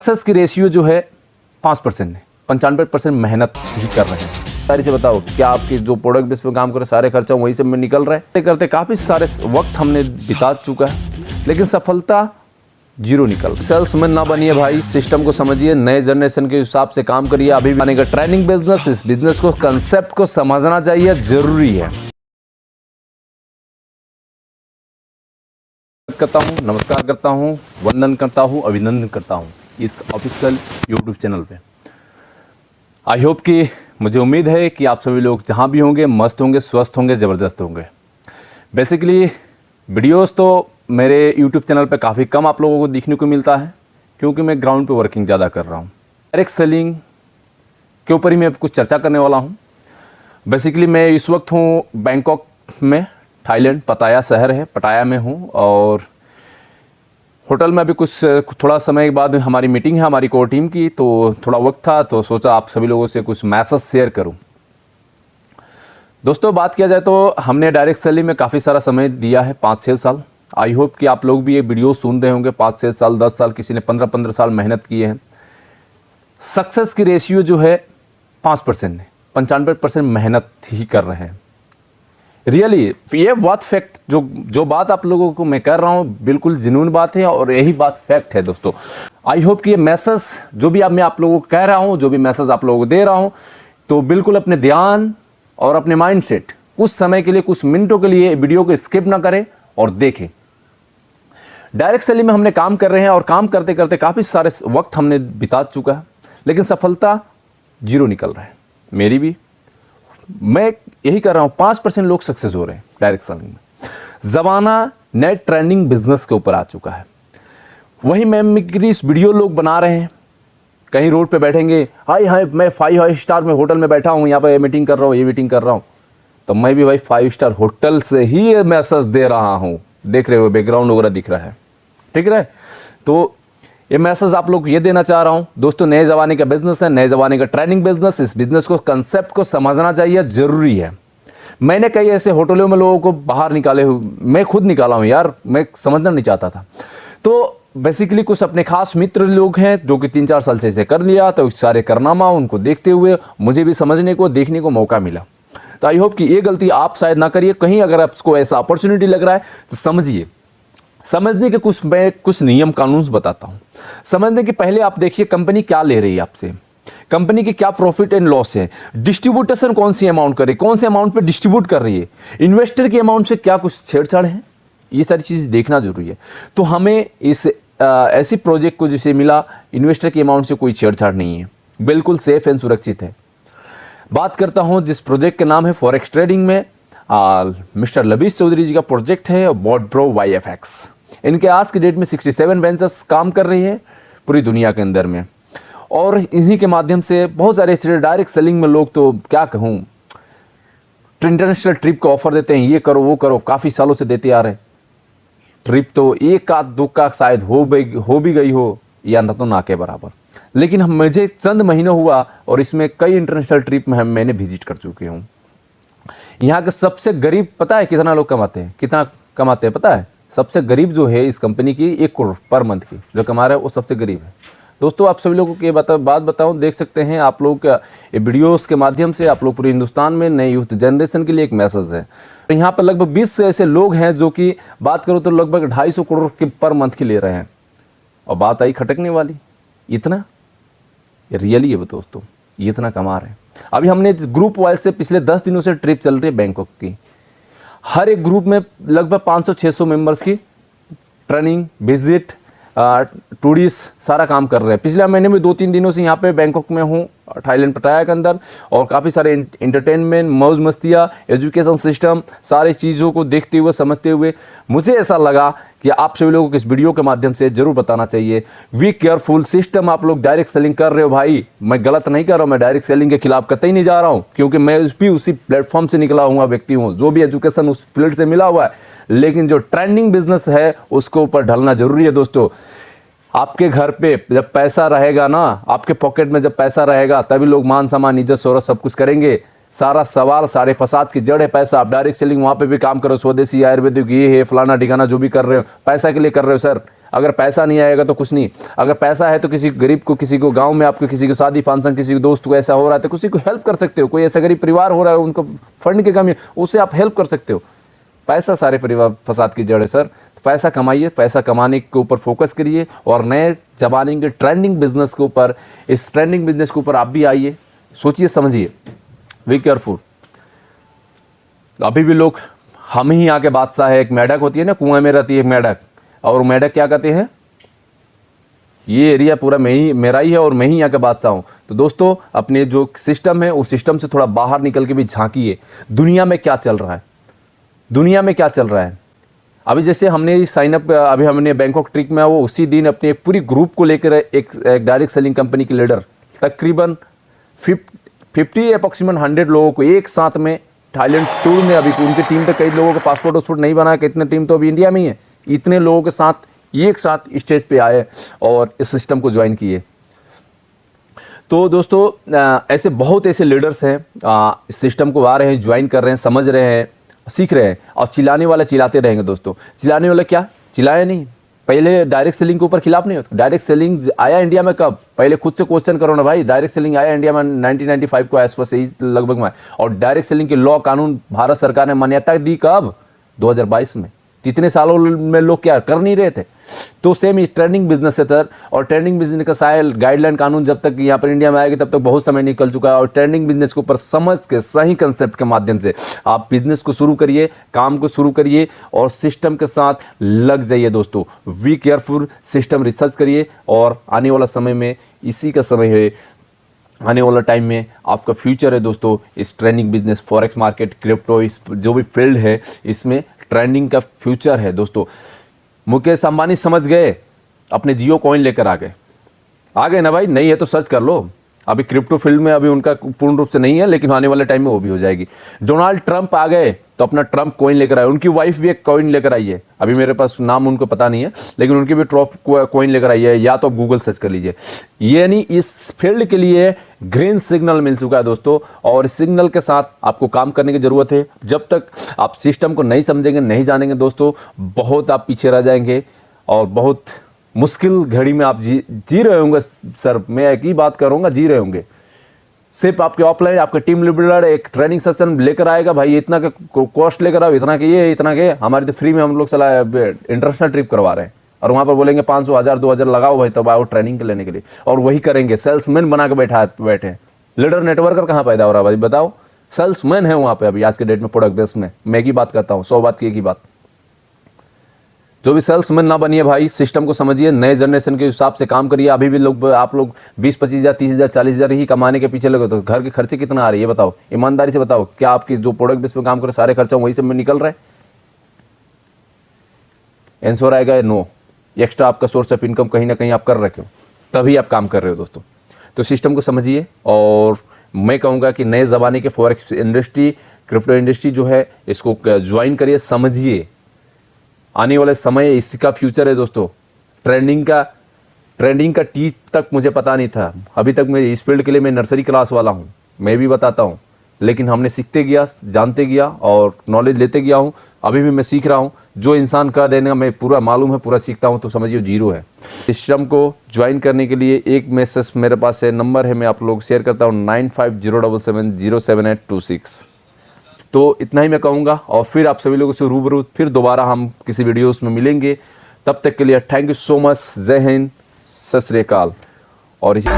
Success की ratio जो है 5% है, 95% मेहनत ही कर रहे हैं। सारी से बताओ, क्या आपके जो प्रोडक्ट बेस पे काम कर रहे सारे खर्चा वहीं से में निकल रहा है? करते काफ़ी सारे वक्त हमने बिता चुका है, लेकिन सफलता जीरो निकल। सेल्समैन ना बनिए भाई, सिस्टम को समझिए, नए जनरेशन के हिसाब से काम करिए। अभी भी बनेगा ट्रेनिंग बिजनेस, इस बिजनेस को, कंसेप्ट को समझना चाहिए, जरूरी है। करता हूँ, नमस्कार करता हूँ, वंदन करता हूँ, अभिनंदन करता हूँ इस ऑफिशियल यूट्यूब चैनल पे। आई होप कि मुझे उम्मीद है कि आप सभी लोग जहाँ भी होंगे मस्त होंगे, स्वस्थ होंगे, ज़बरदस्त होंगे। बेसिकली वीडियोस तो मेरे यूट्यूब चैनल पे काफ़ी कम आप लोगों को देखने को मिलता है, क्योंकि मैं ग्राउंड पे वर्किंग ज़्यादा कर रहा हूँ। डायरेक्ट सेलिंग के ऊपर ही मैं कुछ चर्चा करने वाला हूँ। बेसिकली मैं इस वक्त हूँ बैंकॉक में, थाईलैंड, पटाया शहर है, पटाया में हूँ। और होटल में अभी कुछ थोड़ा समय के बाद हमारी मीटिंग है हमारी कोर टीम की, तो थोड़ा वक्त था तो सोचा आप सभी लोगों से कुछ मैसेज शेयर करूं। दोस्तों, बात किया जाए तो हमने डायरेक्ट सेलिंग में काफ़ी सारा समय दिया है, 5-6 साल। आई होप कि आप लोग भी ये वीडियो सुन रहे होंगे। 5-6 साल, 10 साल, किसी ने 15-15 साल मेहनत किए हैं। सक्सेस की रेशियो जो है 5% है, 95% मेहनत ही कर रहे हैं। रियली ये बात फैक्ट, जो बात आप लोगों को मैं कर रहा हूँ बिल्कुल जिन्यून बात है, और यही बात फैक्ट है दोस्तों। आई होप कि ये मैसेज जो भी मैं आप लोगों को कह रहा हूँ, जो भी मैसेज आप लोगों को दे रहा हूँ, तो बिल्कुल अपने ध्यान और अपने माइंडसेट कुछ समय के लिए, कुछ मिनटों के लिए वीडियो को स्किप ना करें और देखें। डायरेक्ट सेलिंग में हमने काम कर रहे हैं, और काम करते करते काफ़ी सारे वक्त हमने बिता चुका है, लेकिन सफलता जीरो निकल रहा है। मेरी भी, मैं यही कर रहा हूँ। 5% लोग सक्सेस हो रहे हैं डायरेक्ट सेलिंग में। ज़माना नए ट्रेंडिंग बिजनेस के ऊपर आ चुका है। वही मेमोरी वीडियो लोग बना रहे हैं। कहीं रोड पे बैठेंगे, हाय हाय मैं 5 स्टार में होटल में बैठा हूँ, यहाँ पर ये मीटिंग कर रहा हूँ, ये मीटिंग कर रहा हूँ। तो मैं भी भाई 5 स्टार होटल से ही ये मैसेज दे रहा हूँ। देख रहे हो, बैकग्राउंड वगैरह दिख रहा है, ठीक है। तो ये मैसेज आप लोग ये देना चाह रहा हूँ दोस्तों, नए ज़माने का बिजनेस है, नए ज़माने का ट्रेनिंग बिजनेस, इस बिजनेस को, कंसेप्ट को समझना चाहिए, ज़रूरी है। मैंने कई ऐसे होटलों में लोगों को बाहर निकाले हुए, मैं खुद निकाला हूँ यार, मैं समझना नहीं चाहता था। तो बेसिकली कुछ अपने खास मित्र लोग हैं जो कि 3-4 साल से इसे कर लिया, तो सारे कारनामा उनको देखते हुए मुझे भी समझने को, देखने को मौका मिला। तो आई होप कि ये गलती आप शायद ना करिए। कहीं अगर आपको ऐसा अपॉर्चुनिटी लग रहा है तो समझिए। समझने के मैं कुछ नियम कानून बताता हूँ। समझने के पहले आप देखिए कंपनी क्या ले रही है आपसे, कंपनी की क्या प्रॉफिट एंड लॉस है, डिस्ट्रीब्यूटेशन कौन सी अमाउंट कर रही है, कौन से अमाउंट पे डिस्ट्रीब्यूट कर रही है, इन्वेस्टर की अमाउंट से क्या कुछ छेड़छाड़ है, ये सारी चीज़ देखना जरूरी है। तो हमें इस ऐसी प्रोजेक्ट को जिसे मिला, इन्वेस्टर की अमाउंट से कोई छेड़छाड़ नहीं है, बिल्कुल सेफ एंड सुरक्षित है। बात करता हूँ जिस प्रोजेक्ट का नाम है फॉरेक्स ट्रेडिंग में, मिस्टर लबीश चौधरी जी का प्रोजेक्ट है बॉटप्रो YFX। इनके आज की डेट में 67 वेंचर्स काम कर रही है पूरी दुनिया के अंदर में, और इन्हीं के माध्यम से बहुत सारे डायरेक्ट सेलिंग में लोग, तो क्या कहूँ, इंटरनेशनल ट्रिप का ऑफर देते हैं, ये करो वो करो, काफ़ी सालों से देते आ रहे हैं। ट्रिप तो एक आध दो का शायद हो भी गई हो, या न तो ना के बराबर, लेकिन मुझे चंद महीनों हुआ और इसमें कई इंटरनेशनल ट्रिप में मैंने विजिट कर चुके हूँ। यहाँ के सबसे गरीब पता है कितना लोग कमाते हैं, कितना कमाते हैं पता है? सबसे गरीब जो है इस कंपनी की 1 करोड़ पर मंथ की जो कमा रहा है, वो सबसे गरीब है। दोस्तों, आप सभी लोगों को ये बात बताऊं, देख सकते हैं आप लोग का ये वीडियोस के माध्यम से, आप लोग पूरे हिंदुस्तान में नए यूथ जनरेशन के लिए एक मैसेज है। तो यहाँ पर लगभग 20 से ऐसे लोग हैं जो कि बात करो तो लगभग 250 करोड़ के पर मंथ की ले रहे हैं। और बात आई खटकने वाली, इतना रियली है दोस्तों, ये इतना कमा रहे हैं। अभी हमने ग्रुप वाइज से पिछले 10 दिनों से ट्रिप चल रही है बैंकॉक की। हर एक ग्रुप में लगभग 500-600 मेंबर्स की ट्रेनिंग, विजिट, टूरिस्ट सारा काम कर रहे हैं। पिछले महीने में 2-3 दिनों से यहाँ पे बैंकॉक में हूँ, थाईलैंड पटाया के अंदर, और काफ़ी सारे इंटरटेनमेंट, मौज मस्तियाँ, एजुकेशन सिस्टम, सारी चीज़ों को देखते हुए, समझते हुए मुझे ऐसा लगा कि आप सभी लोगों को इस वीडियो के माध्यम से जरूर बताना चाहिए। वी केयरफुल सिस्टम आप लोग डायरेक्ट सेलिंग कर रहे हो भाई, मैं गलत नहीं कर रहा हूँ, मैं डायरेक्ट सेलिंग के खिलाफ कतई नहीं जा रहा हूँ, क्योंकि मैं भी उसी प्लेटफॉर्म से निकला हुआ व्यक्ति हूँ, जो भी एजुकेशन उस फील्ड से मिला हुआ है। लेकिन जो ट्रेंडिंग बिजनेस है उसके ऊपर ढलना जरूरी है दोस्तों। आपके घर पे जब पैसा रहेगा ना, आपके पॉकेट में जब पैसा रहेगा, तभी लोग मान सम्मान, इज्जत, शोहरत सब कुछ करेंगे। सारा सवाल, सारे फसाद की जड़ है पैसा। आप डायरेक्ट सेलिंग वहाँ पे भी काम करो, स्वदेशी, आयुर्वेदिक, ये है फलाना ठिकाना, जो भी कर रहे हो पैसा के लिए कर रहे हो सर। अगर पैसा नहीं आएगा तो कुछ नहीं। अगर पैसा है तो किसी गरीब को, किसी को गांव में आपके किसी को शादी फंक्शन, किसी को दोस्त को ऐसा हो रहा है तो किसी को हेल्प कर सकते हो। कोई ऐसा गरीब परिवार हो रहा है, उनको फंड की कमी है, उससे आप हेल्प कर सकते हो। पैसा सारे परिवार फसाद की जड़ है सर। तो पैसा कमाइए, पैसा कमाने के ऊपर फोकस करिए और नए जमाने के ट्रेंडिंग बिजनेस के ऊपर, इस ट्रेंडिंग बिजनेस के ऊपर आप भी आइए, सोचिए समझिए, बी केयरफुल। अभी भी लोग हम ही यहाँ के बादशाह है। एक मेढक होती है ना, कुआं में रहती है एक मेढक, और मेढक क्या कहते हैं, ये एरिया पूरा मेरा ही है और मैं ही यहाँ का बादशाह हूँ। तो दोस्तों अपने जो सिस्टम है उस सिस्टम से थोड़ा बाहर निकल के भी झांकिए, दुनिया में क्या चल रहा है, दुनिया में क्या चल रहा है। अभी जैसे हमने साइन अप, अभी हमने बैंकॉक ट्रिप में वो उसी दिन अपने पूरी ग्रुप को लेकर एक डायरेक्ट सेलिंग कंपनी के लीडर तकरीबन 50 अप्रॉक्सीमेट 100 लोगों को एक साथ में थाईलैंड टूर में, अभी उनकी टीम पे कई लोगों का पासपोर्ट वासपोर्ट नहीं बना, कितने टीम तो अभी इंडिया में ही है, इतने लोगों के साथ एक साथ स्टेज पे आए और इस सिस्टम को ज्वाइन किए। तो दोस्तों ऐसे बहुत ऐसे लीडर्स हैं इस सिस्टम को आ रहे हैं, ज्वाइन कर रहे हैं, समझ रहे हैं, सीख रहे हैं। और चिल्लाने वाले चिल्लाते रहेंगे दोस्तों। चिल्लाने वाले क्या, चिल्लाए नहीं, पहले डायरेक्ट सेलिंग के ऊपर खिलाफ नहीं होता। डायरेक्ट सेलिंग आया इंडिया में कब, पहले खुद से क्वेश्चन करो ना भाई। डायरेक्ट सेलिंग आया इंडिया में 1995 को आसपास से लगभग में, और डायरेक्ट सेलिंग के लॉ कानून भारत सरकार ने मान्यता दी कब, 2022 में। इतने सालों में लोग क्या कर नहीं रहे थे। तो सेम इस ट्रेंडिंग बिजनेस है सर, और ट्रेंडिंग बिजनेस का सायल गाइडलाइन कानून जब तक यहाँ पर इंडिया में आएगा तब तक बहुत समय निकल चुका है। और ट्रेंडिंग बिजनेस के ऊपर समझ के सही कंसेप्ट के माध्यम से आप बिजनेस को शुरू करिए, काम को शुरू करिए और सिस्टम के साथ लग जाइए दोस्तों। बी केयरफुल, सिस्टम रिसर्च करिए और आने वाला समय में इसी का समय है, आने वाला टाइम में आपका फ्यूचर है दोस्तों। इस trending business, forex market, crypto, इस जो भी फील्ड है इसमें ट्रेंडिंग का फ्यूचर है दोस्तों। मुकेश अंबानी समझ गए, अपने जियो कॉइन लेकर आ गए ना भाई। नहीं है तो सर्च कर लो। अभी क्रिप्टो फील्ड में अभी उनका पूर्ण रूप से नहीं है, लेकिन आने वाले टाइम में वो भी हो जाएगी। डोनाल्ड ट्रंप आ गए तो अपना ट्रंप कॉइन लेकर आए। उनकी वाइफ भी एक कॉइन लेकर आई है, अभी मेरे पास नाम उनको पता नहीं है, लेकिन उनकी भी ट्रंप कॉइन लेकर आई है। या तो आप गूगल सर्च कर लीजिए। यानी इस फील्ड के लिए ग्रीन सिग्नल मिल चुका है दोस्तों, और इस सिग्नल के साथ आपको काम करने की ज़रूरत है। जब तक आप सिस्टम को नहीं समझेंगे, नहीं जानेंगे दोस्तों, बहुत आप पीछे रह जाएंगे और बहुत मुश्किल घड़ी में आप जी रहे होंगे सर। मैं एक ही बात करूँगा, जी रहे होंगे। सिर्फ आपके ऑफलाइन आपके टीम लीडर एक ट्रेनिंग सेशन लेकर आएगा, भाई इतना का कॉस्ट लेकर आओ, इतना के ये, इतना के। हमारे तो फ्री में हम लोग चला इंटरनेशनल ट्रिप करवा रहे हैं, और वहाँ पर बोलेंगे 500, 1000, 2000 लगाओ भाई, तब आओ ट्रेनिंग लेने के लिए, और वही करेंगे। सेल्समैन बना के बैठे हैं। लीडर नेटवर्कर कहाँ पैदा हो रहा है भाई बताओ? सेल्समैन है वहाँ पे अभी आज के डेट में प्रोडक्ट बेस में। मैं एक ही बात करता हूँ, 100 बात की एक ही बात। जो भी सेल्समैन ना बनिए भाई, सिस्टम को समझिए, नए जनरेशन के हिसाब से काम करिए। अभी भी लोग, आप लोग 20-25 हज़ार, 30 हज़ार, 40 हज़ार ही कमाने के पीछे लगे, तो घर के खर्चे कितना आ रही है बताओ? ईमानदारी से बताओ, क्या आपकी जो प्रोडक्ट बेस पे काम करे सारे खर्चा वहीं से में निकल रहा है? आंसर आएगा नो। एक्स्ट्रा आपका सोर्स ऑफ इनकम कहीं ना कहीं आप कर रखे हो, तभी आप काम कर रहे हो दोस्तों। तो सिस्टम को समझिए, और मैं कहूँगा कि नए ज़माने के फॉरेक्स इंडस्ट्री, क्रिप्टो इंडस्ट्री जो है, इसको ज्वाइन करिए, समझिए। आने वाले समय इसका फ्यूचर है दोस्तों। ट्रेंडिंग का टी तक मुझे पता नहीं था। अभी तक मैं इस फील्ड के लिए मैं नर्सरी क्लास वाला हूँ, मैं भी बताता हूँ, लेकिन हमने सीखते गया, जानते गया और नॉलेज लेते गया हूँ। अभी भी मैं सीख रहा हूँ। जो इंसान का देने का मैं पूरा मालूम है, पूरा सीखता हूँ, तो समझिए जीरो है। सिस्टम को ज्वाइन करने के लिए एक मैसेज मेरे पास है, नंबर है, मैं आप लोग शेयर करता हूँ, 9507707826। तो इतना ही मैं कहूँगा, और फिर आप सभी लोगों से रूबरू फिर दोबारा हम किसी वीडियोस में मिलेंगे। तब तक के लिए थैंक यू सो मच। जय हिंद, सत श्री अकाल। और इसी